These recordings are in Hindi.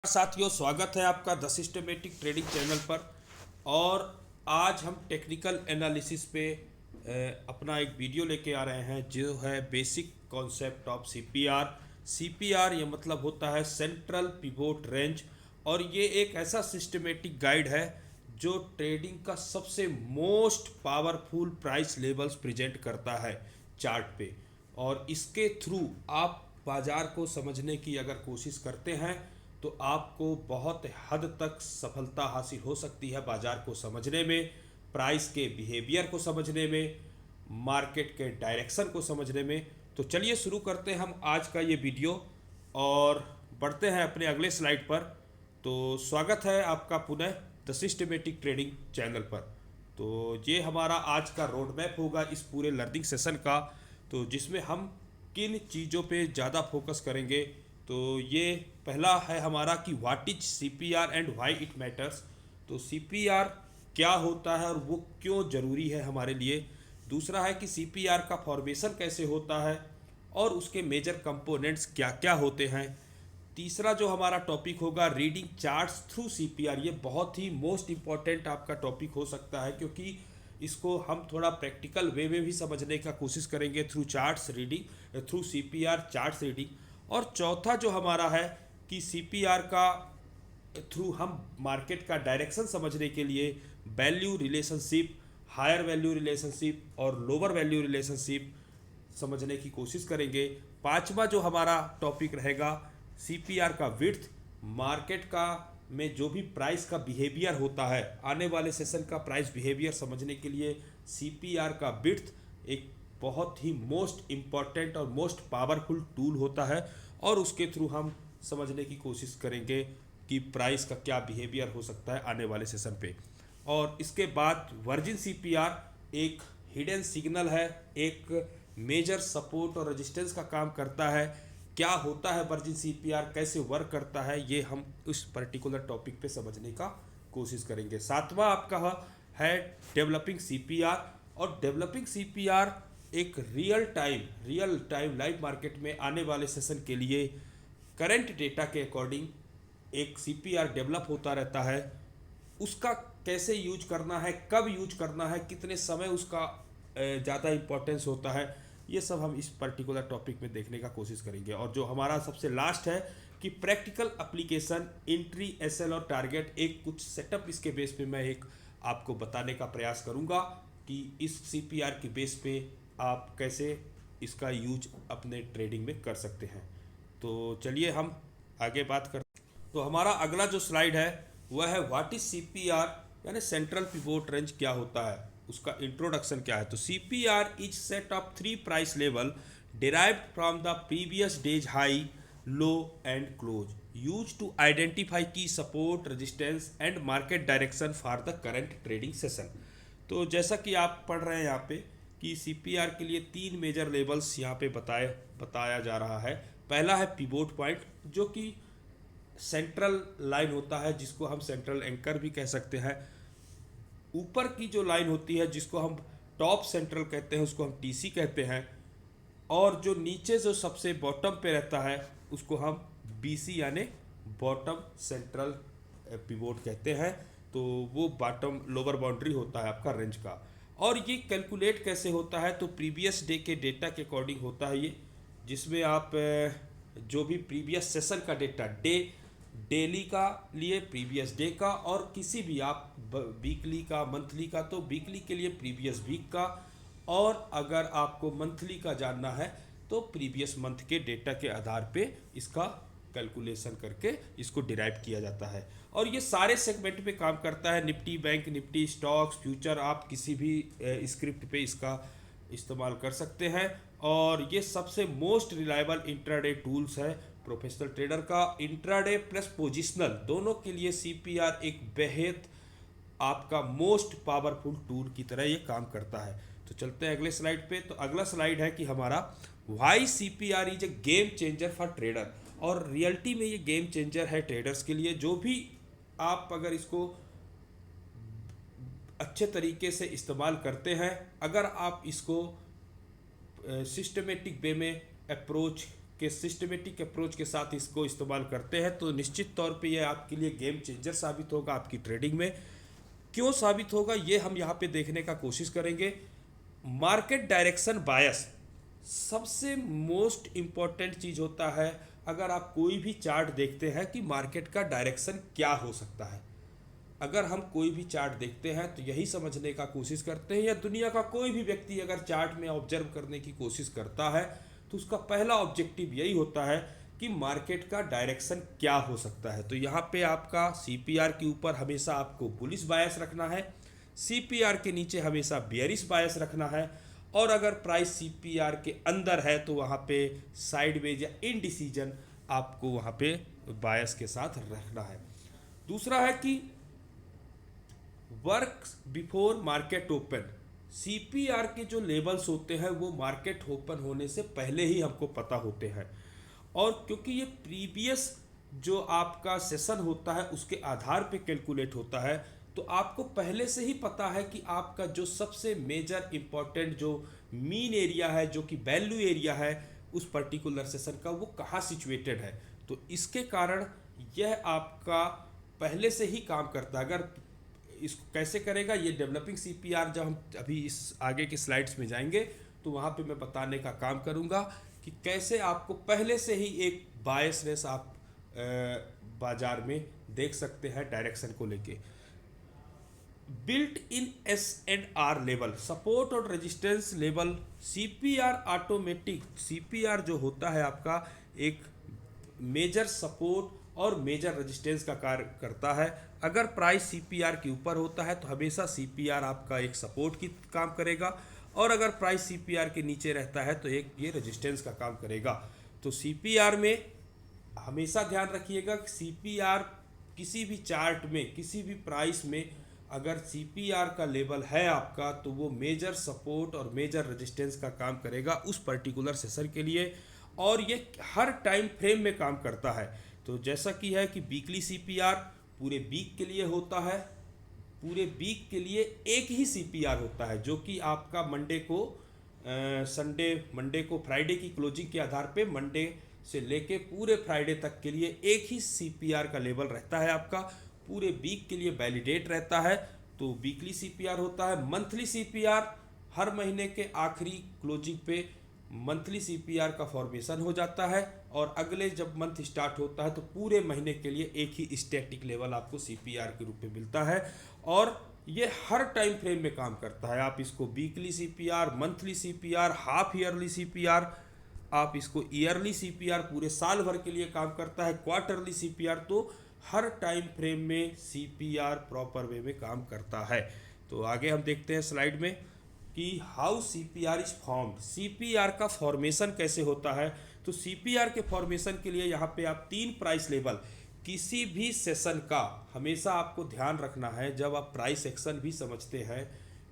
साथियों, स्वागत है आपका द सिस्टमेटिक ट्रेडिंग चैनल पर। और आज हम टेक्निकल एनालिसिस पे अपना एक वीडियो लेके आ रहे हैं जो है basic concept of CPR. CPR ये मतलब होता है सेंट्रल पिवोट रेंज, और ये एक ऐसा सिस्टमेटिक गाइड है जो ट्रेडिंग का सबसे most powerful price levels present करता है चार्ट पे। और इसके थ्रू आप बाज़ार को समझने की अगर कोशिश करते हैं तो आपको बहुत हद तक सफलता हासिल हो सकती है बाज़ार को समझने में, प्राइस के बिहेवियर को समझने में, मार्केट के डायरेक्शन को समझने में। तो चलिए शुरू करते हैं हम आज का ये वीडियो और बढ़ते हैं अपने अगले स्लाइड पर। तो स्वागत है आपका पुनः द सिस्टमेटिक ट्रेडिंग चैनल पर। तो ये हमारा आज का रोड मैप होगा इस पूरे लर्निंग सेशन का, तो जिसमें हम किन चीज़ों पे ज़्यादा फोकस करेंगे। तो ये पहला है हमारा कि what is CPR and why it matters. तो सीपीआर क्या होता है और वो क्यों ज़रूरी है हमारे लिए। दूसरा है कि सीपीआर का फॉर्मेशन कैसे होता है और उसके मेजर कंपोनेंट्स क्या क्या होते हैं। तीसरा जो हमारा टॉपिक होगा रीडिंग चार्ट्स थ्रू सीपीआर। ये बहुत ही मोस्ट इम्पॉर्टेंट आपका टॉपिक हो सकता है, क्योंकि इसको हम थोड़ा प्रैक्टिकल वे में भी समझने का कोशिश करेंगे through charts reading, through CPR charts reading. और चौथा जो हमारा है कि सीपीआर का थ्रू हम मार्केट का डायरेक्शन समझने के लिए value relationship, higher value relationship और लोअर वैल्यू रिलेशनशिप समझने की कोशिश करेंगे। पांचवा जो हमारा टॉपिक रहेगा सीपीआर का विड्थ, मार्केट का में जो भी प्राइस का बिहेवियर होता है, आने वाले सेशन का प्राइस बिहेवियर समझने के लिए सीपीआर का विड्थ एक बहुत ही मोस्ट इम्पॉर्टेंट और मोस्ट पावरफुल टूल होता है। और उसके थ्रू हम समझने की कोशिश करेंगे कि प्राइस का क्या बिहेवियर हो सकता है आने वाले सेशन पे। और इसके बाद वर्जिन सीपीआर एक हिडन सिग्नल है, एक मेजर सपोर्ट और रेजिस्टेंस का काम करता है। क्या होता है वर्जिन सीपीआर, कैसे वर्क करता है, ये हम उस पर्टिकुलर टॉपिक पे समझने का कोशिश करेंगे। सातवां आपका है डेवलपिंग सीपीआर। और डेवलपिंग सीपीआर एक रियल टाइम लाइव मार्केट में आने वाले सेशन के लिए करंट डेटा के अकॉर्डिंग एक सीपीआर डेवलप होता रहता है। उसका कैसे यूज करना है, कब यूज करना है, कितने समय उसका ज़्यादा इम्पोर्टेंस होता है, ये सब हम इस पर्टिकुलर टॉपिक में देखने का कोशिश करेंगे। और जो हमारा सबसे लास्ट है कि प्रैक्टिकल एप्लीकेशन, एंट्री, एसएल और टारगेट, एक कुछ सेटअप इसके बेस पे मैं एक आपको बताने का प्रयास करूंगा कि इस सीपीआर के बेस पे आप कैसे इसका यूज अपने ट्रेडिंग में कर सकते हैं। तो चलिए हम आगे बात करते हैं। तो हमारा अगला जो स्लाइड है वह है व्हाट इज सीपीआर, यानी सेंट्रल पिवोट रेंज क्या होता है, उसका इंट्रोडक्शन क्या है। तो CPR is set of three price level derived from the previous day's high, low and close, use to identify key support, resistance and market direction for the current trading session. तो जैसा कि आप पढ़ रहे हैं यहाँ पे कि सीपीआर के लिए तीन मेजर लेवल्स यहाँ पे बताया जा रहा है। पहला है पिवोट पॉइंट, जो कि सेंट्रल लाइन होता है, जिसको हम सेंट्रल एंकर भी कह सकते हैं। ऊपर की जो लाइन होती है जिसको हम टॉप सेंट्रल कहते हैं, उसको हम टीसी कहते हैं। और जो नीचे जो सबसे बॉटम पे रहता है उसको हम बीसी यानी बॉटम सेंट्रल पिवोट कहते हैं। तो वो बॉटम लोअर बाउंड्री होता है आपका रेंज का। और ये कैलकुलेट कैसे होता है, तो प्रीवियस डे के डेटा के अकॉर्डिंग होता है ये, जिसमें आप जो भी प्रीवियस सेशन का डेटा डेली का लिए प्रीवियस डे का, और किसी भी आप वीकली का, मंथली का, तो वीकली के लिए प्रीवियस वीक का, और अगर आपको मंथली का जानना है तो प्रीवियस मंथ के डेटा के आधार पे इसका कैलकुलेशन करके इसको डिराइव किया जाता है। और ये सारे सेगमेंट पे काम करता है, Nifty, bank Nifty, stocks, future, आप किसी भी स्क्रिप्ट पे इसका इस्तेमाल कर सकते हैं। और ये सबसे मोस्ट रिलायबल इंट्राडे टूल्स है प्रोफेशनल ट्रेडर का। इंट्राडे प्लस पोजिशनल दोनों के लिए सीपीआर एक बेहद आपका मोस्ट पावरफुल टूल की तरह ये काम करता है। तो चलते हैं अगले स्लाइड पे। तो अगला स्लाइड है कि हमारा why CPR is a game changer for trader. और रियलिटी में ये गेम चेंजर है ट्रेडर्स के लिए। जो भी आप अगर इसको अच्छे तरीके से इस्तेमाल करते हैं, अगर आप इसको सिस्टमेटिक वे में अप्रोच के सिस्टमेटिक अप्रोच के साथ इसको इस्तेमाल करते हैं तो निश्चित तौर पे ये आपके लिए गेम चेंजर साबित होगा आपकी ट्रेडिंग में। क्यों साबित होगा ये हम यहाँ पे देखने का कोशिश करेंगे। मार्केट डायरेक्शन बायस सबसे मोस्ट इम्पॉर्टेंट चीज़ होता है। अगर आप कोई भी चार्ट देखते हैं कि मार्केट का डायरेक्शन क्या हो सकता है, अगर हम कोई भी चार्ट देखते हैं तो यही समझने का कोशिश करते हैं, या दुनिया का कोई भी व्यक्ति अगर चार्ट में ऑब्जर्व करने की कोशिश करता है तो उसका पहला ऑब्जेक्टिव यही होता है कि मार्केट का डायरेक्शन क्या हो सकता है। तो यहाँ पे आपका सीपीआर के ऊपर हमेशा आपको बुलिश बायस रखना है, सीपीआर के नीचे हमेशा बेयरिश बायस रखना है, और अगर प्राइस सीपीआर के अंदर है तो वहाँ पे साइडवेज या इनडिसीजन आपको वहाँ पे बायस के साथ रखना है। दूसरा है कि work before market open. CPR के जो लेवल्स होते हैं वो मार्केट ओपन होने से पहले ही हमको पता होते हैं, और क्योंकि ये प्रीवियस जो आपका सेशन होता है उसके आधार पे कैलकुलेट होता है, तो आपको पहले से ही पता है कि आपका जो सबसे मेजर इम्पॉर्टेंट जो मीन एरिया है, जो कि वैल्यू एरिया है उस पर्टिकुलर सेशन का, वो कहाँ सिचुएटेड है। तो इसके कारण यह आपका पहले से ही काम करता है। अगर इसको कैसे करेगा ये डेवलपिंग सीपीआर, जब हम अभी इस आगे के स्लाइड्स में जाएंगे तो वहाँ पे मैं बताने का काम करूँगा कि कैसे आपको पहले से ही एक बायसनेस आप बाजार में देख सकते हैं डायरेक्शन को लेके। बिल्ट इन एस&आर लेवल, सपोर्ट और resistance level. CPR automatic, CPR जो होता है आपका एक मेजर सपोर्ट और मेजर रेजिस्टेंस का कार्य करता है। अगर प्राइस सीपीआर के ऊपर होता है तो हमेशा सीपीआर आपका एक सपोर्ट की काम करेगा, और अगर प्राइस सीपीआर के नीचे रहता है तो एक ये रेजिस्टेंस का काम करेगा। तो सीपीआर में हमेशा ध्यान रखिएगा कि सीपीआर किसी भी चार्ट में, किसी भी प्राइस में अगर सीपीआर का लेवल है आपका तो वो मेजर सपोर्ट और मेजर रेजिस्टेंस का काम करेगा उस पर्टिकुलर सेशन के लिए, और ये हर टाइम फ्रेम में काम करता है। तो जैसा कि है कि वीकली सीपीआर पूरे वीक के लिए होता है, पूरे वीक के लिए एक ही सीपीआर होता है, जो कि आपका मंडे को मंडे को फ्राइडे की क्लोजिंग के आधार पे मंडे से लेके पूरे फ्राइडे तक के लिए एक ही सीपीआर का लेवल रहता है आपका, पूरे वीक के लिए वैलिडेट रहता है। तो वीकली सीपीआर होता है। मंथली सीपीआर हर महीने के आखिरी क्लोजिंग पे मंथली सीपीआर का फॉर्मेशन हो जाता है, और अगले जब मंथ स्टार्ट होता है तो पूरे महीने के लिए एक ही स्टैटिक लेवल आपको सीपीआर के रूप में मिलता है, और ये हर टाइम फ्रेम में काम करता है। आप इसको weekly CPR, monthly CPR, half yearly CPR, आप इसको ईयरली सीपीआर पूरे साल भर के लिए काम करता है, क्वार्टरली सीपीआर, तो हर टाइम फ्रेम में सीपीआर प्रॉपर वे में काम करता है। तो आगे हम देखते हैं स्लाइड में कि how CPR is formed, CPR का फॉर्मेशन कैसे होता है। तो सीपीआर के फॉर्मेशन के लिए यहाँ पे आप 3 प्राइस लेवल किसी भी सेशन का हमेशा आपको ध्यान रखना है। जब आप प्राइस एक्शन भी समझते हैं,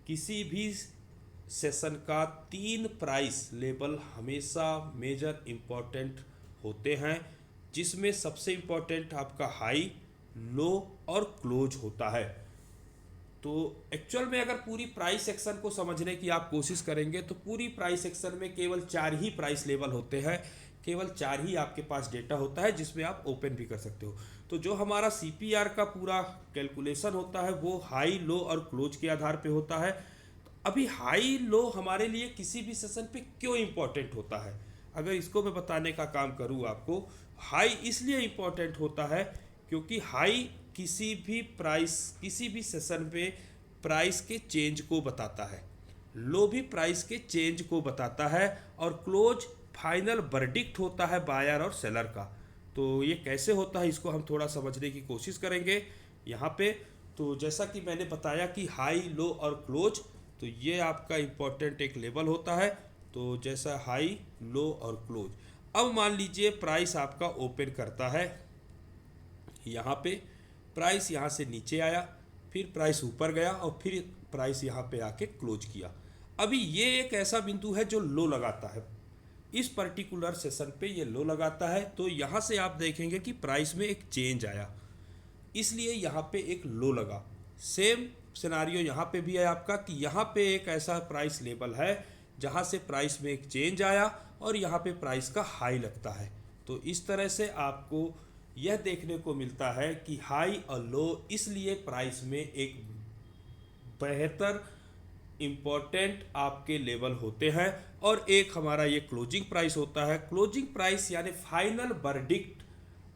किसी भी सेशन का 3 प्राइस लेवल हमेशा मेजर इम्पॉर्टेंट होते हैं, जिसमें सबसे इम्पॉर्टेंट आपका हाई, लो और क्लोज होता है। तो एक्चुअल में अगर पूरी प्राइस सेक्शन को समझने की आप कोशिश करेंगे तो पूरी प्राइस सेक्शन में केवल 4 ही प्राइस लेवल होते हैं, केवल 4 ही आपके पास डेटा होता है जिसमें आप ओपन भी कर सकते हो। तो जो हमारा सीपीआर का पूरा कैलकुलेशन होता है वो हाई, लो और क्लोज के आधार पे होता है। अभी हाई लो हमारे लिए किसी भी सेशन पे क्यों इम्पोर्टेंट होता है, अगर इसको मैं बताने का काम करूँ आपको, हाई इसलिए इम्पोर्टेंट होता है क्योंकि हाई किसी भी प्राइस, किसी भी सेशन पे प्राइस के चेंज को बताता है, लो भी प्राइस के चेंज को बताता है, और क्लोज फाइनल वर्डिक्ट होता है बायर और सेलर का। तो ये कैसे होता है इसको हम थोड़ा समझने की कोशिश करेंगे यहाँ पे। तो जैसा कि मैंने बताया कि हाई, लो और क्लोज, तो ये आपका इम्पोर्टेंट एक लेवल होता है। तो जैसा हाई, लो और क्लोज, अब मान लीजिए प्राइस आपका ओपन करता है यहाँ पे, प्राइस यहाँ से नीचे आया, फिर प्राइस ऊपर गया और फिर प्राइस यहाँ पे आके क्लोज किया। अभी ये एक ऐसा बिंदु है जो लो लगाता है, इस पर्टिकुलर सेशन पे ये लो लगाता है। तो यहाँ से आप देखेंगे कि प्राइस में एक चेंज आया, इसलिए यहाँ पे एक लो लगा। सेम सिनारियो यहाँ पे भी है आपका कि यहाँ पे एक ऐसा प्राइस लेवल है जहाँ से प्राइस में एक चेंज आया और यहाँ पे प्राइस का हाई लगता है। तो इस तरह से आपको यह देखने को मिलता है कि हाई और लो इसलिए प्राइस में एक बेहतर इम्पोर्टेंट आपके लेवल होते हैं। और एक हमारा ये क्लोजिंग प्राइस होता है। क्लोजिंग प्राइस यानी final verdict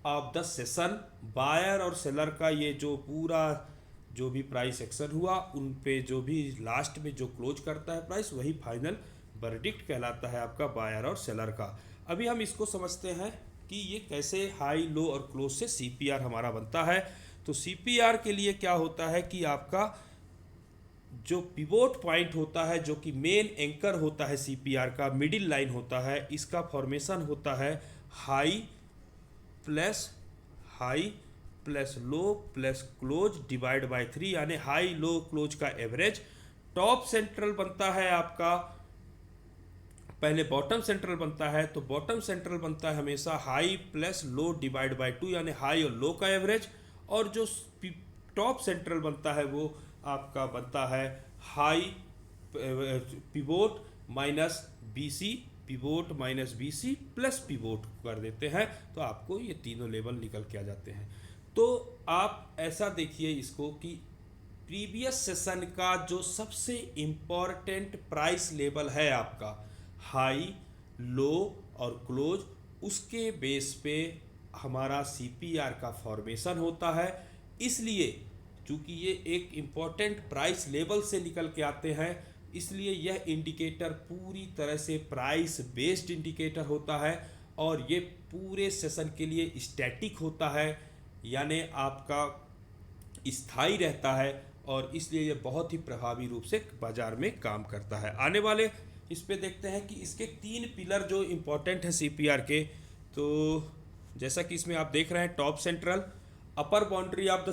of the session, buyer और सेलर का ये जो पूरा जो भी प्राइस एक्शन हुआ उन पे जो भी लास्ट में जो क्लोज करता है प्राइस, वही फाइनल वर्डिक्ट कहलाता है आपका बायर और सेलर का। अभी हम इसको समझते हैं कि ये कैसे हाई, लो और क्लोज से सीपीआर हमारा बनता है। तो सीपीआर के लिए क्या होता है कि आपका जो पिवोट पॉइंट होता है, जो कि मेन एंकर होता है सीपीआर का, मिडिल लाइन होता है, इसका फॉर्मेशन होता है high plus low plus close divide by 3, यानी हाई लो क्लोज का एवरेज। टॉप सेंट्रल बनता है आपका, पहले बॉटम सेंट्रल बनता है, तो बॉटम सेंट्रल बनता है हमेशा high plus low divide by 2, यानी हाई और लो का एवरेज। और जो टॉप सेंट्रल बनता है वो आपका बनता है high pivot minus BC, pivot minus BC plus pivot कर देते हैं, तो आपको ये तीनों लेवल निकल के आ जाते हैं। तो आप ऐसा देखिए इसको कि प्रीवियस सेशन का जो सबसे इम्पॉर्टेंट प्राइस लेवल है आपका हाई, लो और क्लोज, उसके बेस पे हमारा सीपीआर का फॉर्मेशन होता है। इसलिए चूँकि ये एक इम्पॉर्टेंट प्राइस लेवल से निकल के आते हैं, इसलिए यह इंडिकेटर पूरी तरह से प्राइस बेस्ड इंडिकेटर होता है और ये पूरे सेशन के लिए स्टैटिक होता है, यानी आपका स्थायी रहता है और इसलिए ये बहुत ही प्रभावी रूप से बाजार में काम करता है। आने वाले इस पे देखते हैं कि इसके 3 पिलर जो इम्पोर्टेंट है सीपीआर के। तो जैसा कि इसमें आप देख रहे हैं top central, upper boundary of the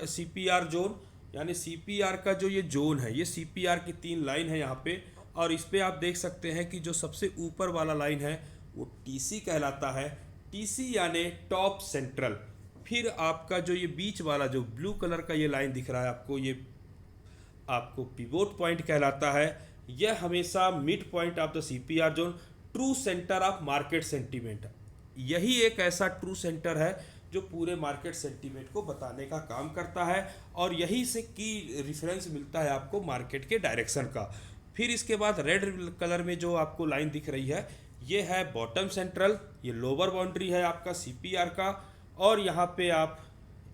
CPR zone, यानी सीपीआर का जो ये जोन है, ये सीपीआर की 3 लाइन है यहाँ पे। और इस पे आप देख सकते हैं कि जो सबसे ऊपर वाला लाइन है वो टीसी कहलाता है, टीसी यानी टॉप सेंट्रल। फिर आपका जो ये बीच वाला जो ब्लू कलर का ये लाइन दिख रहा है आपको, ये आपको पिवोट पॉइंट कहलाता है। यह हमेशा mid point of the CPR zone, true centre of market sentiment. यही एक ऐसा ट्रू सेंटर है जो पूरे मार्केट सेंटीमेंट को बताने का काम करता है और यही से की रेफरेंस मिलता है आपको मार्केट के डायरेक्शन का। फिर इसके बाद रेड कलर में जो आपको लाइन दिख रही है ये है बॉटम सेंट्रल, ये लोअर बाउंड्री है आपका सीपीआर का। और यहाँ पे आप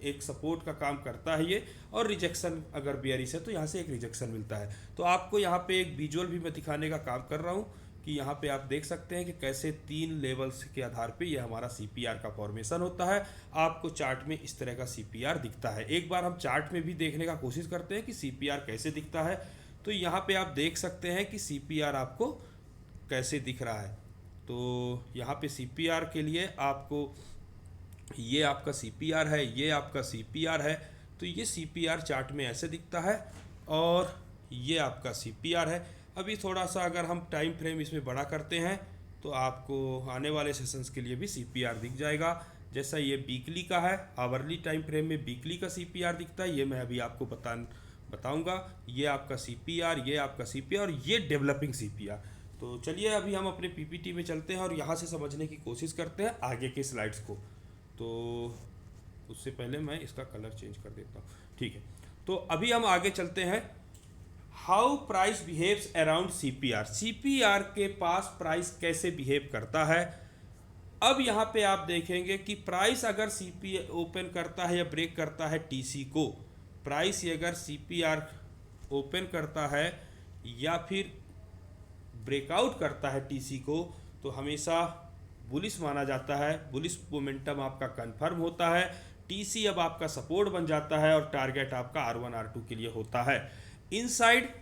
एक सपोर्ट का काम करता है ये, और रिजेक्शन अगर बेयरिश है तो यहाँ से एक रिजेक्शन मिलता है। तो आपको यहाँ पे एक विजुअल भी मैं दिखाने का काम कर रहा हूँ कि यहाँ पे आप देख सकते हैं कि कैसे 3 लेवल्स के आधार पे ये हमारा सीपीआर का फॉर्मेशन होता है। आपको चार्ट में इस तरह का सीपीआर दिखता है। एक बार हम चार्ट में भी देखने का कोशिश करते हैं कि सीपीआर कैसे दिखता है। तो यहाँ पे आप देख सकते हैं कि सीपीआर आपको कैसे दिख रहा है। तो यहाँ पे सीपीआर के लिए आपको ये आपका सीपीआर है, ये आपका सीपीआर है। तो ये सीपीआर चार्ट में ऐसे दिखता है और ये आपका सीपीआर है। अभी थोड़ा सा अगर हम टाइम फ्रेम इसमें बड़ा करते हैं तो आपको आने वाले सेशंस के लिए भी सीपीआर दिख जाएगा। जैसा ये वीकली का है, आवरली टाइम फ्रेम में वीकली का सीपीआर दिखता है, ये मैं अभी आपको बताऊंगा। ये आपका सीपीआर, ये आपका सीपीआर और ये डेवलपिंग सीपीआर। तो चलिए अभी हम अपने पीपीटी में चलते हैं और यहाँ से समझने की कोशिश करते हैं आगे के स्लाइड्स को। तो उससे पहले मैं इसका कलर चेंज कर देता हूँ, ठीक है। तो अभी हम आगे चलते हैं। How price behaves around CPR, CPR के पास प्राइस कैसे बिहेव करता है। अब यहाँ पे आप देखेंगे कि प्राइस अगर सीपीआर ओपन करता है या ब्रेक करता है टीसी को, प्राइस अगर सीपीआर ओपन करता है या फिर ब्रेकआउट करता है टीसी को, तो हमेशा बुलिश माना जाता है। बुलिश मोमेंटम आपका कंफर्म होता है। टीसी अब आपका सपोर्ट बन जाता है और टारगेट आपका R1 R2 के लिए होता है। इनसाइड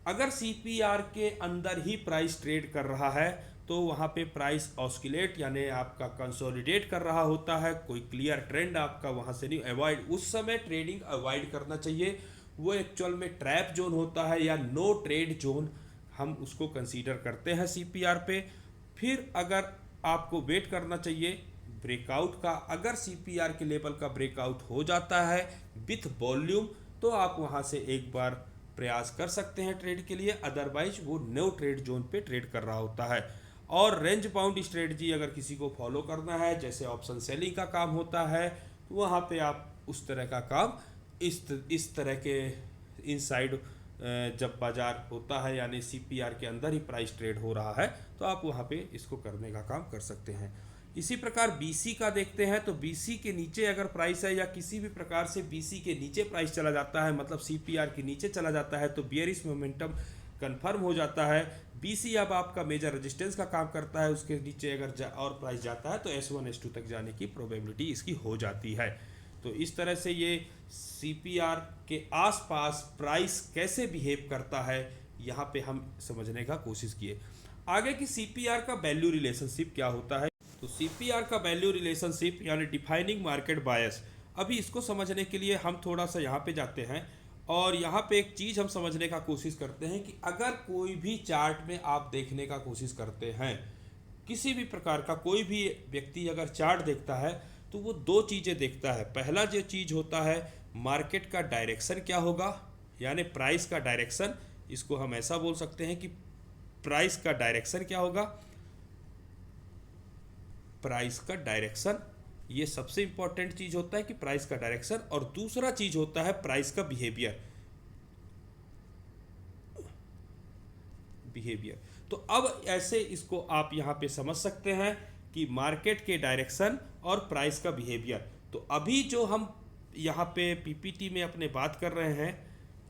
अगर सीपीआर के अंदर ही प्राइस ट्रेड कर रहा है तो वहाँ पे प्राइस ऑस्किलेट यानी आपका कंसोलिडेट कर रहा होता है। कोई क्लियर ट्रेंड आपका वहाँ से नहीं, अवॉइड, उस समय ट्रेडिंग अवॉइड करना चाहिए। वो एक्चुअल में ट्रैप जोन होता है या नो ट्रेड जोन, हम उसको कंसीडर करते हैं सीपीआर पे। फिर अगर आपको वेट करना चाहिए ब्रेकआउट का। अगर सीपीआर के लेवल का ब्रेकआउट हो जाता है विथ वॉल्यूम तो आप वहाँ से एक बार प्रयास कर सकते हैं ट्रेड के लिए, अदरवाइज वो नो ट्रेड जोन पे ट्रेड कर रहा होता है। और रेंज बाउंड स्ट्रेटजी अगर किसी को फॉलो करना है, जैसे ऑप्शन सेलिंग का काम होता है, तो वहाँ पे आप उस तरह का काम इस तरह के इनसाइड जब बाजार होता है यानी सीपीआर के अंदर ही प्राइस ट्रेड हो रहा है, तो आप वहाँ पे इसको करने का काम कर सकते हैं। इसी प्रकार बीसी का देखते हैं, तो बीसी के नीचे अगर प्राइस है या किसी भी प्रकार से बीसी के नीचे प्राइस चला जाता है, मतलब सीपीआर के नीचे चला जाता है, तो बियरिश मोमेंटम कंफर्म हो जाता है। बीसी अब आपका मेजर रेजिस्टेंस का काम करता है, उसके नीचे अगर और प्राइस जाता है तो S1 S2 तक जाने की प्रोबेबिलिटी इसकी हो जाती है। तो इस तरह से ये सीपीआर के आसपास प्राइस कैसे बिहेव करता है, यहाँ पे हम समझने का कोशिश किए। आगे की सीपीआर का वैल्यू रिलेशनशिप क्या होता है, तो सीपीआर का वैल्यू रिलेशनशिप यानी डिफाइनिंग मार्केट बायस। अभी इसको समझने के लिए हम थोड़ा सा यहाँ पे जाते हैं और यहाँ पे एक चीज़ हम समझने का कोशिश करते हैं कि अगर कोई भी चार्ट में आप देखने का कोशिश करते हैं, किसी भी प्रकार का कोई भी व्यक्ति अगर चार्ट देखता है तो वो दो चीज़ें देखता है। पहला जो चीज़ होता है मार्केट का डायरेक्शन क्या होगा, यानी प्राइस का डायरेक्शन, इसको हम ऐसा बोल सकते हैं कि प्राइस का डायरेक्शन क्या होगा, प्राइस का डायरेक्शन, ये सबसे इंपॉर्टेंट चीज होता है कि प्राइस का डायरेक्शन। और दूसरा चीज होता है प्राइस का बिहेवियर। तो अब ऐसे इसको आप यहाँ पे समझ सकते हैं कि मार्केट के डायरेक्शन और प्राइस का बिहेवियर। तो अभी जो हम यहाँ पे पीपीटी में अपने बात कर रहे हैं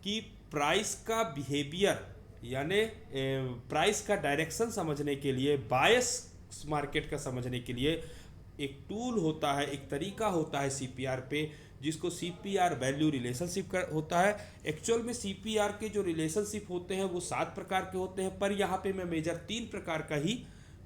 कि प्राइस का बिहेवियर यानी प्राइस का डायरेक्शन समझने के लिए, बायस मार्केट का समझने के लिए एक टूल होता है, एक तरीका होता है सीपीआर पे, जिसको सीपीआर वैल्यू रिलेशनशिप होता है। एक्चुअल में सीपीआर के जो रिलेशनशिप होते हैं वो 7 प्रकार के होते हैं, पर यहाँ पे मैं मेजर 3 प्रकार का ही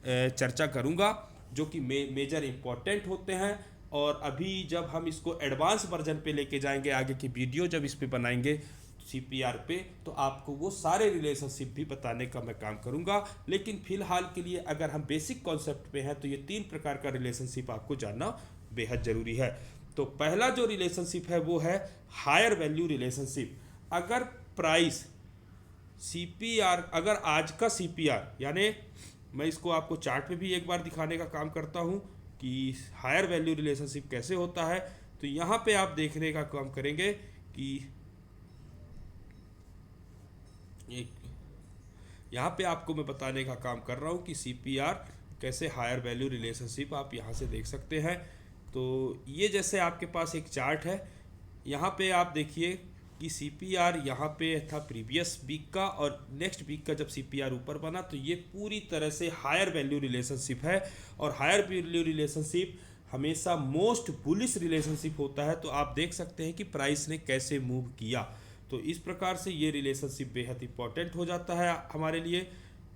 चर्चा करूँगा जो कि मेजर इंपॉर्टेंट होते हैं। और अभी जब हम इसको एडवांस वर्जन पे लेके जाएंगे, आगे की वीडियो जब इस पे बनाएंगे सीपीआर पे, तो आपको वो सारे रिलेशनशिप भी बताने का मैं काम करूंगा। लेकिन फिलहाल के लिए अगर हम बेसिक कॉन्सेप्ट पे हैं तो ये 3 प्रकार का रिलेशनशिप आपको जानना बेहद ज़रूरी है। तो पहला जो रिलेशनशिप है वो है हायर वैल्यू रिलेशनशिप। अगर प्राइस सीपीआर, अगर आज का सीपीआर, यानी मैं इसको आपको चार्ट पे भी एक बार दिखाने का काम करता हूँ कि हायर वैल्यू रिलेशनशिप कैसे होता है। तो यहाँ पे आप देखने का काम करेंगे कि एक यहाँ पे आपको मैं बताने का काम कर रहा हूँ कि सीपीआर कैसे हायर वैल्यू रिलेशनशिप आप यहाँ से देख सकते हैं। तो ये जैसे आपके पास एक चार्ट है, यहाँ पे आप देखिए कि सीपीआर यहाँ पे था प्रीवियस वीक का, और नेक्स्ट वीक का जब सीपीआर ऊपर बना तो ये पूरी तरह से हायर वैल्यू रिलेशनशिप है। और हायर वैल्यू रिलेशनशिप हमेशा मोस्ट बुलिश रिलेशनशिप होता है। तो आप देख सकते हैं कि प्राइस ने कैसे मूव किया। तो इस प्रकार से ये रिलेशनशिप बेहद इंपॉर्टेंट हो जाता है हमारे लिए।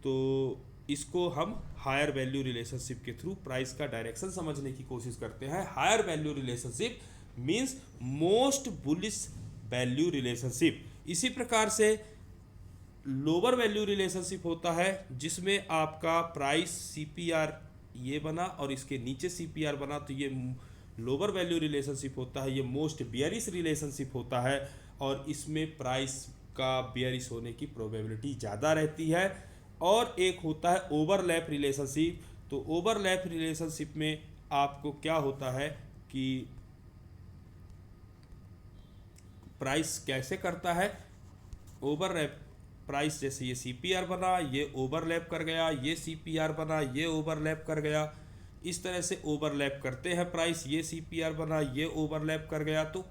तो इसको हम हायर वैल्यू रिलेशनशिप के थ्रू प्राइस का डायरेक्शन समझने की कोशिश करते हैं। Higher value relationship means most bullish value relationship. इसी प्रकार से लोअर वैल्यू रिलेशनशिप होता है जिसमें आपका प्राइस सीपीआर ये बना और इसके नीचे सीपीआर बना, तो ये लोअर वैल्यू रिलेशनशिप होता है। ये मोस्ट बियरिश रिलेशनशिप होता है और इसमें प्राइस का बियरिश होने की प्रोबेबिलिटी ज़्यादा रहती है। और एक होता है ओवरलैप रिलेशनशिप। तो ओवरलैप रिलेशनशिप में आपको क्या होता है कि प्राइस कैसे करता है ओवरलैप, प्राइस जैसे ये सीपीआर बना, ये ओवरलैप कर गया, ये सीपीआर बना, ये ओवरलैप कर गया, इस तरह से ओवरलैप करते हैं प्राइस। ये सीपीआर बना, ये ओवरलैप कर गया। तो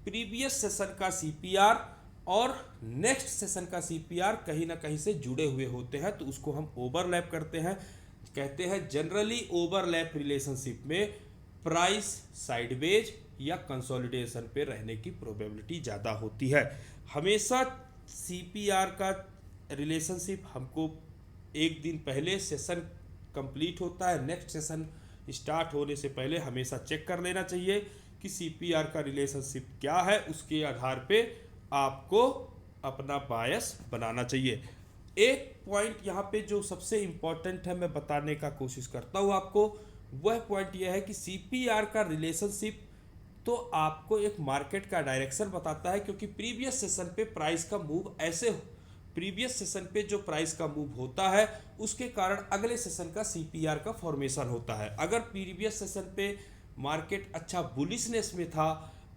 प्रीवियस सेशन का सीपीआर और नेक्स्ट सेशन का सीपीआर कहीं ना कहीं से जुड़े हुए होते हैं, तो उसको हम ओवरलैप करते हैं, कहते हैं। जनरली ओवरलैप रिलेशनशिप में प्राइस साइडवेज या कंसोलिडेशन पे रहने की प्रोबेबिलिटी ज़्यादा होती है। हमेशा सीपीआर का रिलेशनशिप हमको एक दिन पहले सेशन कंप्लीट होता है, नेक्स्ट सेशन स्टार्ट होने से पहले हमेशा चेक कर लेना चाहिए कि सीपीआर का रिलेशनशिप क्या है। उसके आधार पे आपको अपना बायस बनाना चाहिए। एक पॉइंट यहाँ पे जो सबसे इम्पोर्टेंट है मैं बताने का कोशिश करता हूँ आपको, वह पॉइंट यह है कि सीपीआर का रिलेशनशिप तो आपको एक मार्केट का डायरेक्शन बताता है, क्योंकि प्रीवियस सेशन पे प्राइस का मूव ऐसे प्रीवियस सेशन पे जो प्राइस का मूव होता है उसके कारण अगले सेशन का सीपीआर का फॉर्मेशन होता है। अगर प्रीवियस सेशन पे मार्केट अच्छा बुलिशनेस में था,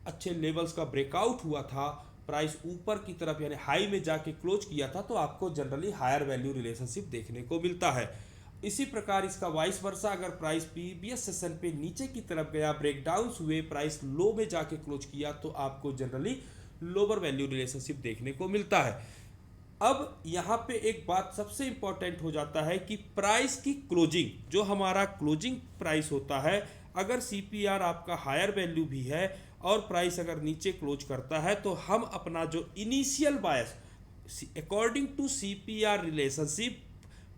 अच्छे लेवल्स का ब्रेकआउट हुआ था, प्राइस ऊपर की तरफ यानी हाई में जाके क्लोज किया था, तो आपको जनरली हायर वैल्यू रिलेशनशिप देखने को मिलता है। इसी प्रकार इसका वाइस वर्सा, अगर प्राइस प्रीवियस सेशन पे नीचे की तरफ गया, ब्रेकडाउन्स हुए, प्राइस लो में जाके क्लोज किया, तो आपको जनरली लोअर वैल्यू रिलेशनशिप देखने को मिलता है। अब यहाँ पे एक बात सबसे इंपॉर्टेंट हो जाता है कि प्राइस की क्लोजिंग, जो हमारा क्लोजिंग प्राइस होता है, अगर सीपीआर आपका हायर वैल्यू भी है और प्राइस अगर नीचे क्लोज करता है, तो हम अपना जो initial bias according to CPR relationship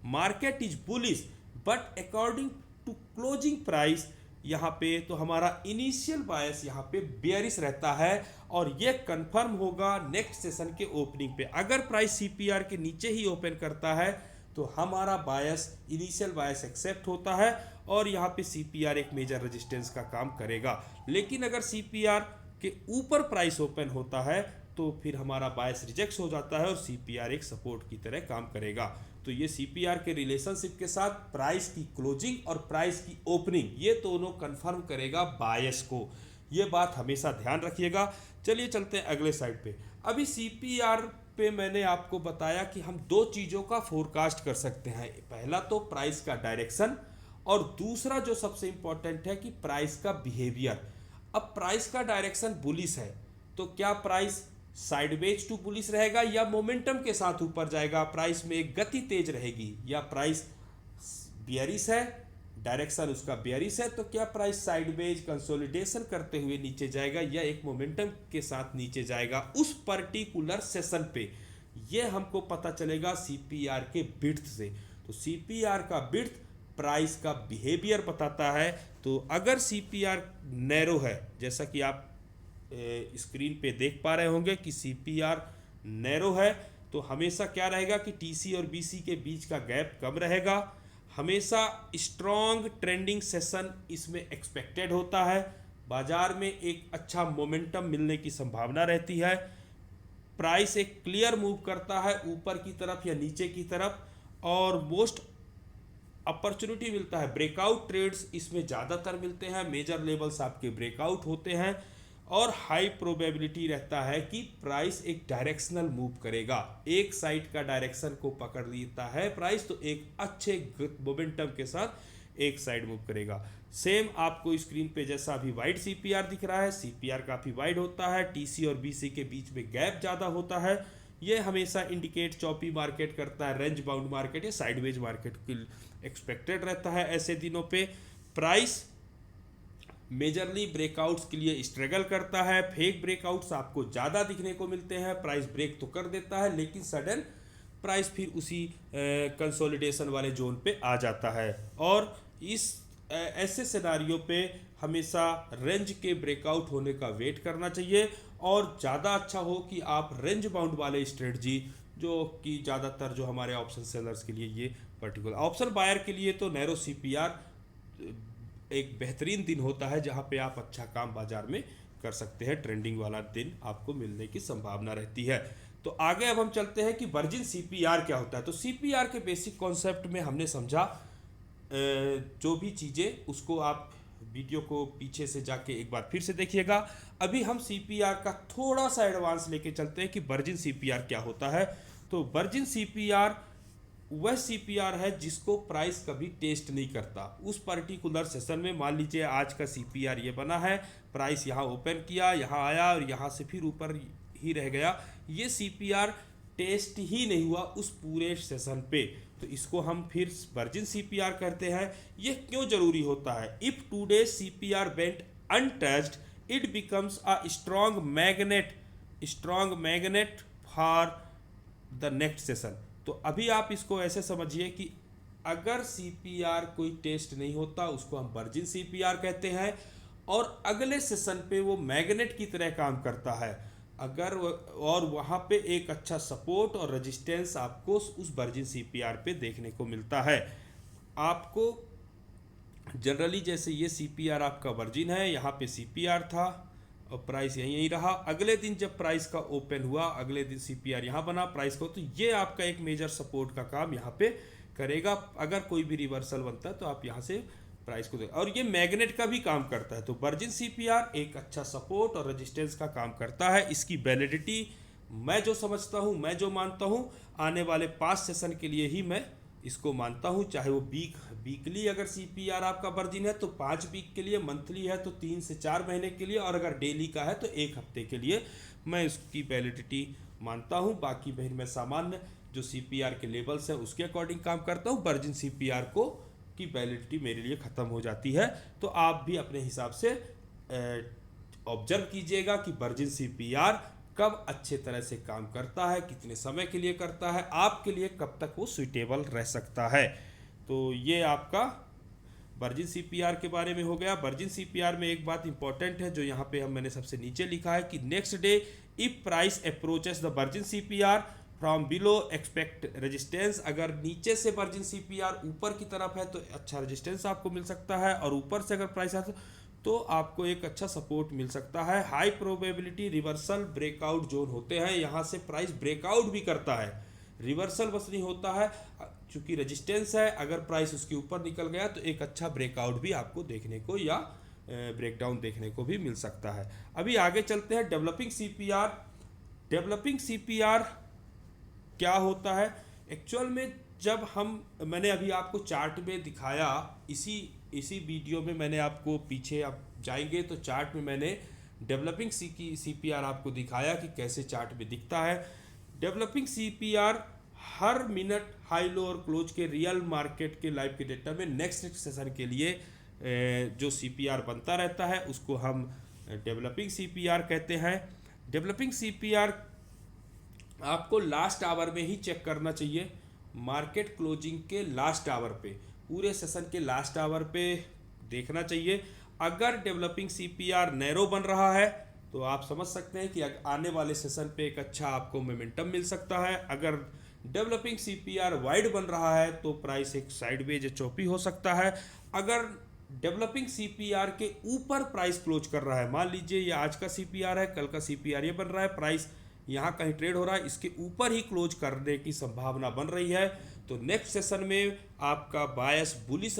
market is bullish but according to closing price, यहाँ पे तो हमारा इनिशियल बायस यहाँ पे बेयरिश रहता है और ये कंफर्म होगा नेक्स्ट सेशन के ओपनिंग पे। अगर प्राइस सीपीआर के नीचे ही ओपन करता है तो हमारा बायस, इनिशियल बायस एक्सेप्ट होता है और यहाँ पे सीपीआर एक मेजर रेजिस्टेंस का काम करेगा। लेकिन अगर सीपीआर के ऊपर प्राइस ओपन होता है तो फिर हमारा बायस रिजेक्ट हो जाता है और सीपीआर एक सपोर्ट की तरह काम करेगा। तो ये सीपीआर के रिलेशनशिप के साथ प्राइस की क्लोजिंग और प्राइस की ओपनिंग, ये दोनों कंफर्म करेगा बायस को। ये बात हमेशा ध्यान रखिएगा। चलिए चलते हैं अगले साइड पे। अभी सीपीआर पे मैंने आपको बताया कि हम दो चीज़ों का फोरकास्ट कर सकते हैं, पहला तो प्राइस का डायरेक्शन और दूसरा जो सबसे इंपॉर्टेंट है कि प्राइस का बिहेवियर। अब प्राइस का डायरेक्शन बुलिश है तो क्या प्राइस साइडवेज टू बुलिश रहेगा या मोमेंटम के साथ ऊपर जाएगा, प्राइस में एक गति तेज रहेगी, या प्राइस बियरिश है, डायरेक्शन उसका बियरिश है, तो क्या प्राइस साइडवेज कंसोलिडेशन करते हुए नीचे जाएगा या एक मोमेंटम के साथ नीचे जाएगा उस पर्टिकुलर सेशन पे। ये हमको पता चलेगा सीपीआर के बिड्थ से। तो सीपीआर का बिड्थ प्राइस का बिहेवियर बताता है। तो अगर सीपीआर नैरो है, जैसा कि आप स्क्रीन पे देख पा रहे होंगे कि सीपीआर नैरो है, तो हमेशा क्या रहेगा कि टीसी और बीसी के बीच का गैप कम रहेगा, हमेशा स्ट्रॉन्ग ट्रेंडिंग सेशन इसमें एक्सपेक्टेड होता है, बाजार में एक अच्छा मोमेंटम मिलने की संभावना रहती है, प्राइस एक क्लियर मूव करता है ऊपर की तरफ या नीचे की तरफ, और मोस्ट अपॉर्चुनिटी मिलता है, ब्रेकआउट ट्रेड्स इसमें ज़्यादातर मिलते हैं, मेजर लेवल्स आपके ब्रेकआउट होते हैं और हाई प्रोबेबिलिटी रहता है कि प्राइस एक डायरेक्शनल मूव करेगा। एक साइड का डायरेक्शन को पकड़ लेता है प्राइस तो एक अच्छे मोमेंटम के साथ एक साइड मूव करेगा। सेम आपको स्क्रीन पे जैसा अभी वाइड सीपीआर दिख रहा है, सीपीआर काफ़ी वाइड होता है, टीसी और बीसी के बीच में गैप ज़्यादा होता है, ये हमेशा इंडिकेट चॉपी मार्केट करता है, रेंज बाउंड मार्केट या साइडवेज मार्केट एक्सपेक्टेड रहता है। ऐसे दिनों पे प्राइस मेजरली ब्रेकआउट्स के लिए स्ट्रगल करता है, फेक ब्रेकआउट्स आपको ज़्यादा दिखने को मिलते हैं, प्राइस ब्रेक तो कर देता है लेकिन सडन प्राइस फिर उसी कंसोलिडेशन वाले जोन पे आ जाता है। और इस ऐसे सिनारियो पे हमेशा रेंज के ब्रेकआउट होने का वेट करना चाहिए और ज़्यादा अच्छा हो कि आप रेंज बाउंड वाले स्ट्रेटजी, जो कि ज़्यादातर जो हमारे ऑप्शन सेलर्स के लिए ये पर्टिकुलर, ऑप्शन बायर के लिए तो नैरो सीपीआर एक बेहतरीन दिन होता है जहां पे आप अच्छा काम बाजार में कर सकते हैं, ट्रेंडिंग वाला दिन आपको मिलने की संभावना रहती है। तो आगे अब हम चलते हैं कि वर्जिन सीपीआर क्या होता है। तो सीपीआर के बेसिक कॉन्सेप्ट में हमने समझा, जो भी चीज़ें उसको आप वीडियो को पीछे से जाके एक बार फिर से देखिएगा। अभी हम सीपीआर का थोड़ा सा एडवांस लेके चलते हैं कि वर्जिन सीपीआर क्या होता है। तो वर्जिन सीपीआर वह सीपीआर है जिसको प्राइस कभी टेस्ट नहीं करता। उस पर्टिकुलर सेशन में मान लीजिए आज का सीपीआर ये बना है, प्राइस यहाँ ओपन किया, यहाँ आया और यहाँ से फिर ऊपर ही रह गया, ये सीपीआर टेस्ट ही नहीं हुआ उस पूरे सेशन पे, तो इसको हम फिर वर्जिन सीपीआर कहते हैं। ये क्यों जरूरी होता है? If today CPR went untouched it becomes a strong magnet for the next session. तो अभी आप इसको ऐसे समझिए कि अगर सीपीआर कोई टेस्ट नहीं होता उसको हम वर्जिन सीपीआर कहते हैं और अगले सेशन पे वो मैग्नेट की तरह काम करता है अगर और वहाँ पे एक अच्छा सपोर्ट और रेजिस्टेंस आपको उस वर्जिन सीपीआर पे देखने को मिलता है। आपको जनरली जैसे ये सीपीआर आपका वर्जिन है, यहाँ पे सीपीआर था, और प्राइस यहीं यहीं रहा। अगले दिन जब प्राइस का ओपन हुआ, अगले दिन सीपीआर यहाँ बना प्राइस को, तो ये आपका एक मेजर सपोर्ट का काम यहाँ पे करेगा। अगर कोई भी रिवर्सल बनता है तो आप यहाँ से प्राइस को और ये मैग्नेट का भी काम करता है। तो वर्जिन सीपीआर एक अच्छा सपोर्ट और रेजिस्टेंस का काम करता है। इसकी वैलिडिटी मैं जो समझता हूँ, मैं जो मानता हूँ, आने वाले 5 सेशन के लिए ही मैं इसको मानता हूँ। चाहे वो वीकली अगर सीपीआर आपका वर्जिन है तो 5 वीक के लिए, मंथली है तो 3 से 4 महीने के लिए, और अगर डेली का है तो 1 हफ्ते के लिए मैं इसकी वैलिडिटी मानता हूँ। बाकी फिर मैं सामान्य जो सीपीआर के लेवल्स हैं उसके अकॉर्डिंग काम करता हूँ। वर्जिन सीपीआर को की वैलिडिटी मेरे लिए ख़त्म हो जाती है। तो आप भी अपने हिसाब से ऑब्जर्व कीजिएगा कि वर्जिन सीपीआर कब अच्छे तरह से काम करता है, कितने समय के लिए करता है, आपके लिए कब तक वो सुइटेबल रह सकता है। तो ये आपका वर्जिन सीपीआर के बारे में हो गया। वर्जिन सीपीआर में एक बात इंपॉर्टेंट है जो यहाँ पे मैंने सबसे नीचे लिखा है कि next day if price approaches the virgin CPR from below expect resistance. अगर नीचे से वर्जिन सीपीआर ऊपर की तरफ है तो अच्छा रेजिस्टेंस आपको मिल सकता है, और ऊपर से अगर प्राइस आता तो आपको एक अच्छा सपोर्ट मिल सकता है। High probability reversal breakout zone होते हैं, यहाँ से प्राइस ब्रेकआउट भी करता है, रिवर्सल बस नहीं होता है। चूंकि रेजिस्टेंस है, अगर प्राइस उसके ऊपर निकल गया तो एक अच्छा ब्रेकआउट भी आपको देखने को या ब्रेकडाउन देखने को भी मिल सकता है। अभी आगे चलते हैं डेवलपिंग सीपीआर। डेवलपिंग सीपीआर क्या होता है एक्चुअल में? जब मैंने अभी आपको चार्ट में दिखाया, इसी वीडियो में मैंने आपको, पीछे आप जाएंगे तो चार्ट में मैंने डेवलपिंग सीपीआर आपको दिखाया कि कैसे चार्ट में दिखता है। डेवलपिंग सीपीआर हर मिनट हाई लो और क्लोज के रियल मार्केट के लाइव के डेटा में नेक्स्ट सेशन के लिए जो सीपीआर बनता रहता है उसको हम डेवलपिंग सीपीआर कहते हैं। डेवलपिंग सीपीआर आपको लास्ट आवर में ही चेक करना चाहिए, मार्केट क्लोजिंग के लास्ट आवर पे, पूरे सेशन के लास्ट आवर पे देखना चाहिए। अगर डेवलपिंग सीपीआर नैरो बन रहा है तो आप समझ सकते हैं कि आने वाले सेशन पे एक अच्छा आपको मोमेंटम मिल सकता है। अगर डेवलपिंग सीपीआर वाइड बन रहा है तो प्राइस एक साइडवेज चौपी हो सकता है। अगर डेवलपिंग सीपीआर के ऊपर प्राइस क्लोज कर रहा है, मान लीजिए ये आज का सीपीआर है, कल का सीपीआर ये बन रहा है, प्राइस यहाँ कहीं ट्रेड हो रहा है, इसके ऊपर ही क्लोज करने की संभावना बन रही है, तो नेक्स्ट सेशन में आपका बायस बुलिश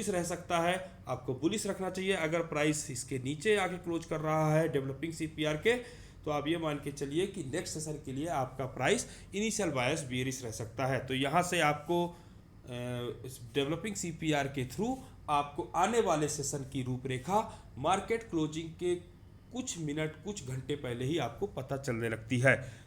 रह सकता है, आपको बुलिश रखना चाहिए। अगर प्राइस इसके नीचे आके क्लोज कर रहा है डेवलपिंग सीपीआर के, तो आप ये मान के चलिए कि नेक्स्ट सेशन के लिए आपका प्राइस इनिशियल बायस बेयरिश रह सकता है। तो यहाँ से आपको डेवलपिंग सीपीआर के थ्रू आपको आने वाले सेशन की रूपरेखा मार्केट क्लोजिंग के कुछ मिनट, कुछ घंटे पहले ही आपको पता चलने लगती है।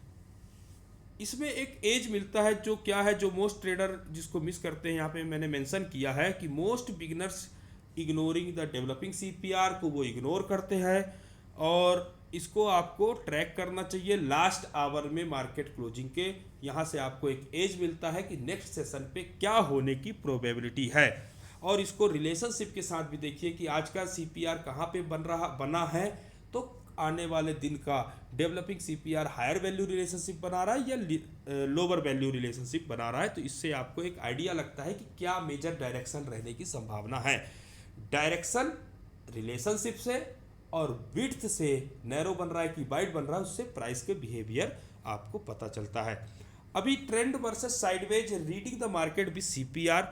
इसमें एक एज मिलता है, जो क्या है, जो मोस्ट ट्रेडर जिसको मिस करते हैं, यहाँ पे मैंने मेंशन किया है कि most beginners ignoring the developing CPR को वो इग्नोर करते हैं, और इसको आपको ट्रैक करना चाहिए लास्ट आवर में मार्केट क्लोजिंग के। यहाँ से आपको एक एज मिलता है कि नेक्स्ट सेशन पे क्या होने की प्रोबेबिलिटी है, और इसको रिलेशनशिप के साथ भी देखिए कि आज का सीपीआर कहाँ पे बना है, तो आने वाले दिन का developing CPR higher value relationship बना रहा है या लोअर वैल्यू रिलेशनशिप बना रहा है। तो इससे आपको एक आइडिया लगता है कि क्या मेजर डायरेक्शन रहने की संभावना है। डायरेक्शन रिलेशनशिप से और विड्थ से नैरो बन रहा है कि वाइड बन रहा है, उससे प्राइस के बिहेवियर आपको पता चलता है। अभी trend versus sideways reading the market with CPR.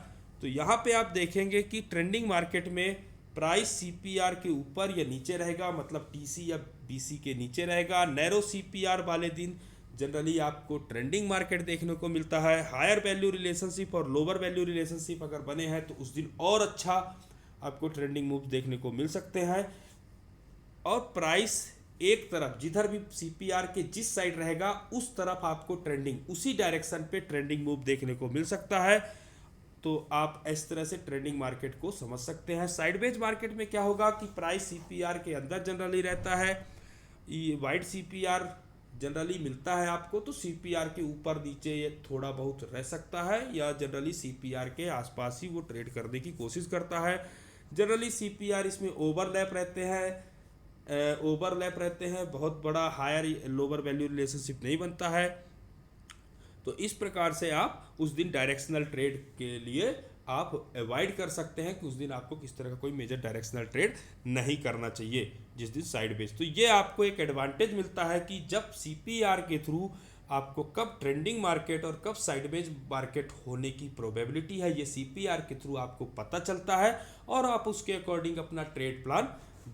तो यहाँ पे आप देखेंगे कि ट्रेंडिंग मार्केट में प्राइस सीपीआर के ऊपर या नीचे रहेगा, मतलब टीसी या बीसी के नीचे रहेगा। नैरो सीपीआर वाले दिन जनरली आपको ट्रेंडिंग मार्केट देखने को मिलता है। हायर वैल्यू रिलेशनशिप और लोअर वैल्यू रिलेशनशिप अगर बने हैं तो उस दिन और अच्छा आपको ट्रेंडिंग मूव देखने को मिल सकते हैं। और प्राइस एक तरफ, जिधर भी सीपीआर के जिस साइड रहेगा उस तरफ आपको ट्रेंडिंग, उसी डायरेक्शन पे ट्रेंडिंग मूव देखने को मिल सकता है। तो आप इस तरह से ट्रेंडिंग मार्केट को समझ सकते हैं। साइडवेज मार्केट में क्या होगा कि प्राइस सीपीआर के अंदर जनरली रहता है, ये वाइड सीपीआर जनरली मिलता है आपको, तो सीपीआर के ऊपर नीचे ये थोड़ा बहुत रह सकता है, या जनरली सीपीआर के आसपास ही वो ट्रेड करने की कोशिश करता है। जनरली सीपीआर इसमें ओवरलैप रहते हैं, बहुत बड़ा हायर लोअर वैल्यू रिलेशनशिप नहीं बनता है। तो इस प्रकार से आप उस दिन डायरेक्शनल ट्रेड के लिए आप अवॉइड कर सकते हैं कि उस दिन आपको किस तरह का कोई मेजर डायरेक्शनल ट्रेड नहीं करना चाहिए जिस दिन साइडवेज। तो ये आपको एक एडवांटेज मिलता है कि जब सीपीआर के थ्रू आपको कब ट्रेंडिंग मार्केट और कब साइडवेज मार्केट होने की प्रोबेबिलिटी है, ये सीपीआर के थ्रू आपको पता चलता है और आप उसके अकॉर्डिंग अपना ट्रेड प्लान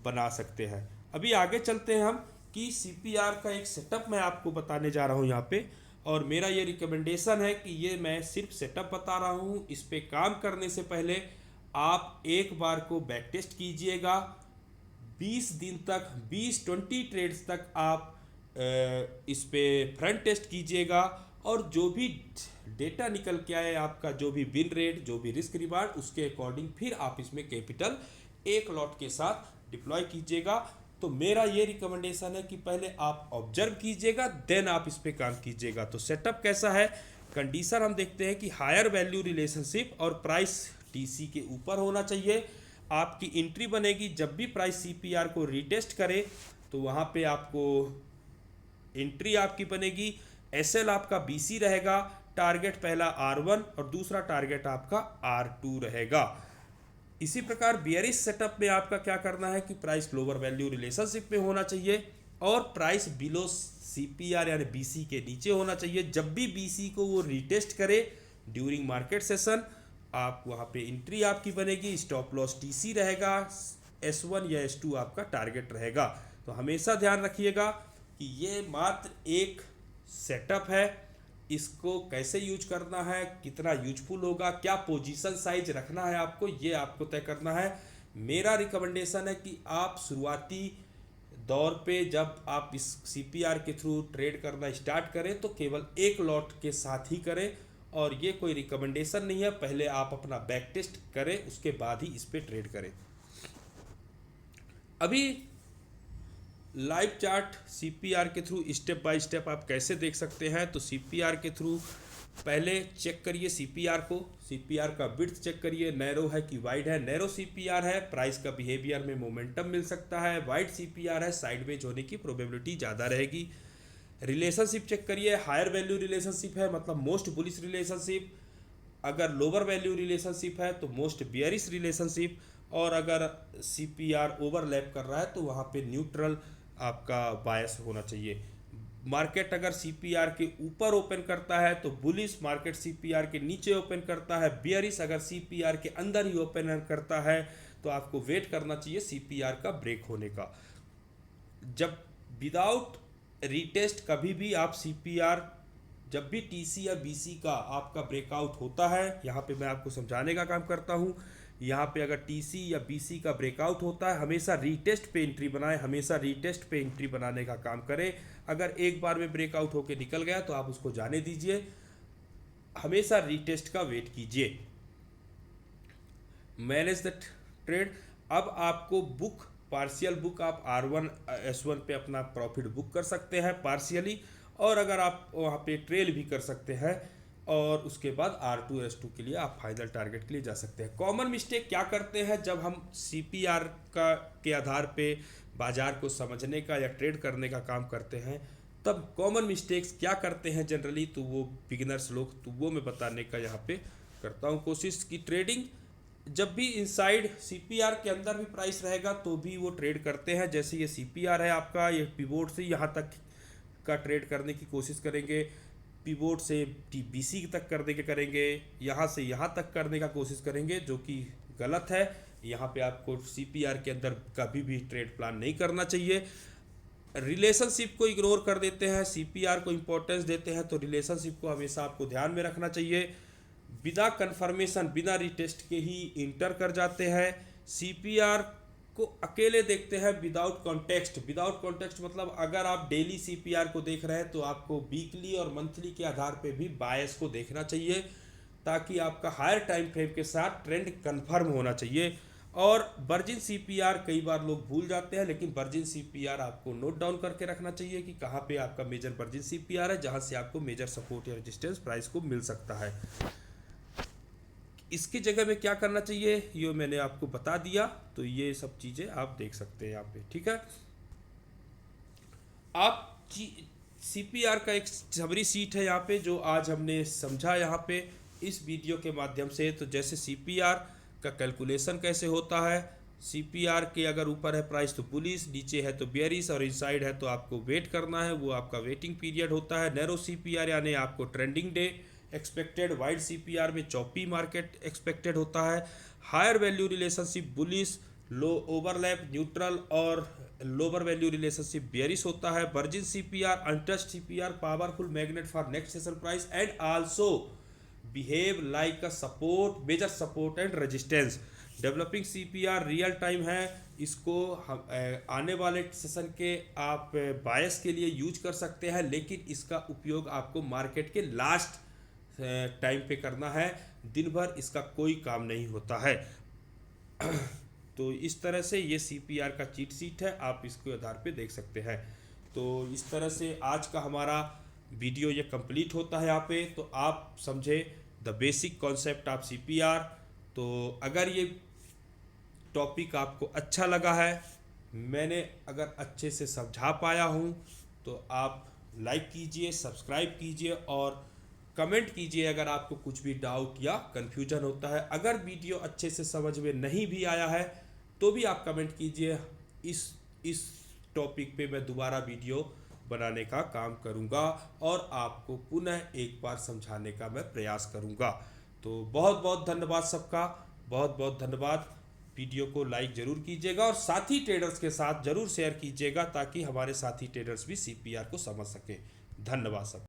बना सकते हैं। अभी आगे चलते हैं हम कि सीपीआर का एक सेटअप मैं आपको बताने जा रहा हूँ यहाँ पे, और मेरा ये रिकमेंडेशन है कि ये मैं सिर्फ सेटअप बता रहा हूँ, इस पे काम करने से पहले आप एक बार को बैक टेस्ट कीजिएगा। 20 दिन तक 20-20 ट्रेड्स तक आप इस पे फ्रंट टेस्ट कीजिएगा, और जो भी डेटा निकल के आए आपका, जो भी विन रेट, जो भी रिस्क रिवार्ड, उसके अकॉर्डिंग फिर आप इसमें कैपिटल एक लॉट के साथ डिप्लॉय कीजिएगा। तो मेरा ये रिकमेंडेशन है कि पहले आप ऑब्जर्व कीजिएगा, देन आप इस पे काम कीजिएगा। तो सेटअप कैसा है, कंडीशन हम देखते हैं कि हायर वैल्यू रिलेशनशिप और प्राइस टीसी के ऊपर होना चाहिए। आपकी एंट्री बनेगी जब भी प्राइस सीपीआर को रीटेस्ट करे, तो वहाँ पे आपको एंट्री आपकी बनेगी। एसएल आपका बीसी रहेगा, टारगेट पहला R1 और दूसरा टारगेट आपका R2 रहेगा। इसी प्रकार बियरिश सेटअप में आपका क्या करना है कि प्राइस लोअर वैल्यू रिलेशनशिप में होना चाहिए और प्राइस बिलो सीपीआर यानी बीसी के नीचे होना चाहिए। जब भी बीसी को वो रीटेस्ट करे ड्यूरिंग मार्केट सेशन, आप वहाँ पे एंट्री आपकी बनेगी, स्टॉप लॉस टीसी रहेगा, S1 या S2 आपका टारगेट रहेगा। तो हमेशा ध्यान रखिएगा कि ये मात्र एक सेटअप है, इसको कैसे यूज करना है, कितना यूजफुल होगा, क्या पोजीशन साइज रखना है आपको, ये आपको तय करना है। मेरा रिकमेंडेशन है कि आप शुरुआती दौर पे जब आप इस सीपीआर के थ्रू ट्रेड करना स्टार्ट करें तो केवल एक लॉट के साथ ही करें, और ये कोई रिकमेंडेशन नहीं है, पहले आप अपना बैक टेस्ट करें उसके बाद ही इस पे ट्रेड करें। अभी लाइव चार्ट सीपीआर के थ्रू स्टेप बाय स्टेप आप कैसे देख सकते हैं। तो सीपीआर के थ्रू पहले चेक करिए सीपीआर को, सीपीआर का विड्थ चेक करिए, नैरो है कि वाइड है। नैरो सीपीआर है, प्राइस का बिहेवियर में मोमेंटम मिल सकता है। वाइड सीपीआर है, साइडवेज होने की प्रोबेबिलिटी ज़्यादा रहेगी। रिलेशनशिप चेक करिए, हायर वैल्यू रिलेशनशिप है मतलब मोस्ट बुलिश रिलेशनशिप, अगर लोअर वैल्यू रिलेशनशिप है तो मोस्ट बियरिश रिलेशनशिप, और अगर सीपीआर ओवरलैप कर रहा है तो वहाँ पे न्यूट्रल आपका बायस होना चाहिए। मार्केट अगर सीपीआर के ऊपर ओपन करता है तो बुलिश, मार्केट सीपीआर के नीचे ओपन करता है बियरिश, अगर सीपीआर के अंदर ही ओपन करता है तो आपको वेट करना चाहिए सीपीआर का ब्रेक होने का। जब विदाउट रीटेस्ट कभी भी आप सीपीआर, जब भी टीसी या बीसी का आपका ब्रेकआउट होता है, यहाँ पे मैं आपको समझाने का काम करता हूँ। यहाँ पे अगर टीसी या बीसी का ब्रेकआउट होता है, हमेशा रीटेस्ट पे एंट्री बनाएं, हमेशा रीटेस्ट पे एंट्री बनाने का काम करें। अगर एक बार में ब्रेकआउट होके निकल गया तो आप उसको जाने दीजिए, हमेशा रीटेस्ट का वेट कीजिए। मैनेज द ट्रेड, अब आपको बुक पार्शियल बुक आप R1 S1 पे अपना प्रॉफिट बुक कर सकते हैं पार्शियली, और अगर आप वहाँ पे ट्रेल भी कर सकते हैं, और उसके बाद R2 S2 के लिए आप फाइनल टारगेट के लिए जा सकते हैं। कॉमन मिस्टेक क्या करते हैं जब हम सीपीआर का के आधार पे बाजार को समझने का या ट्रेड करने का काम करते हैं, तब कॉमन मिस्टेक्स क्या करते हैं जनरली, तो वो बिगिनर्स लोग, तो वो मैं बताने का यहाँ पे करता हूँ कोशिश की। ट्रेडिंग जब भी इनसाइड सीपीआर के अंदर भी प्राइस रहेगा तो भी वो ट्रेड करते हैं। जैसे ये सीपीआर है आपका, ये पिवोट से यहाँ तक का ट्रेड करने की कोशिश करेंगे, पिवोट से बीसी तक करने के करेंगे, यहाँ से यहाँ तक करने का कोशिश करेंगे, जो कि गलत है। यहाँ पे आपको सीपीआर के अंदर कभी भी ट्रेड प्लान नहीं करना चाहिए। रिलेशनशिप को इग्नोर कर देते हैं, सीपीआर को इम्पोर्टेंस देते हैं, तो रिलेशनशिप को हमेशा आपको ध्यान में रखना चाहिए। बिना कंफर्मेशन, बिना रिटेस्ट के ही इंटर कर जाते हैं। सीपीआर को अकेले देखते हैं विदाउट कॉन्टेक्स्ट। विदाउट कॉन्टेक्स्ट मतलब अगर आप डेली सीपीआर को देख रहे हैं तो आपको वीकली और मंथली के आधार पे भी बायस को देखना चाहिए, ताकि आपका हायर टाइम फ्रेम के साथ ट्रेंड कंफर्म होना चाहिए। और वर्जिन सीपीआर कई बार लोग भूल जाते हैं, लेकिन वर्जिन सीपीआर आपको नोट डाउन करके रखना चाहिए कि कहाँ पे आपका मेजर वर्जिन सीपीआर है, जहाँ से आपको मेजर सपोर्ट या रेजिस्टेंस प्राइस को मिल सकता है। इसकी जगह में क्या करना चाहिए ये मैंने आपको बता दिया, तो ये सब चीज़ें आप देख सकते हैं यहाँ पे, ठीक है। आप सीपीआर का एक समरी सीट है यहाँ पे जो आज हमने समझा यहाँ पे, इस वीडियो के माध्यम से। तो जैसे सीपीआर का कैलकुलेशन कैसे होता है, सीपीआर के अगर ऊपर है प्राइस तो बुलिश, नीचे है तो बेयरिश और इनसाइड है तो आपको वेट करना है, वो आपका वेटिंग पीरियड होता है। नैरो सीपीआर यानी आपको trending day expected, wide CPR में चौपी मार्केट एक्सपेक्टेड होता है। Higher value relationship bullish, low overlap neutral और लोअर वैल्यू रिलेशनशिप बेयरिश होता है। Virgin CPR untouched CPR, powerful magnet for next session price and also behave like a support, major support and resistance. Developing CPR real time है, इसको हम आने वाले सेशन के आप बायस के लिए यूज कर सकते हैं, लेकिन इसका उपयोग आपको मार्केट के लास्ट टाइम पे करना है, दिन भर इसका कोई काम नहीं होता है। तो इस तरह से ये सीपीआर का चीट शीट है, आप इसके आधार पे देख सकते हैं। तो इस तरह से आज का हमारा वीडियो ये कंप्लीट होता है यहाँ पे। तो आप समझे the basic concept of CPR. तो अगर ये टॉपिक आपको अच्छा लगा है, मैंने अगर अच्छे से समझा पाया हूँ, तो आप लाइक कीजिए, सब्सक्राइब कीजिए और कमेंट कीजिए अगर आपको कुछ भी डाउट या कन्फ्यूजन होता है। अगर वीडियो अच्छे से समझ में नहीं भी आया है तो भी आप कमेंट कीजिए, इस टॉपिक पे मैं दोबारा वीडियो बनाने का काम करूँगा और आपको पुनः एक बार समझाने का मैं प्रयास करूँगा। तो बहुत बहुत धन्यवाद सबका, बहुत बहुत धन्यवाद। वीडियो को लाइक ज़रूर कीजिएगा और साथी ट्रेडर्स के साथ ज़रूर शेयर कीजिएगा ताकि हमारे साथी ट्रेडर्स भी सीपीआर को समझ सकें। धन्यवाद सब।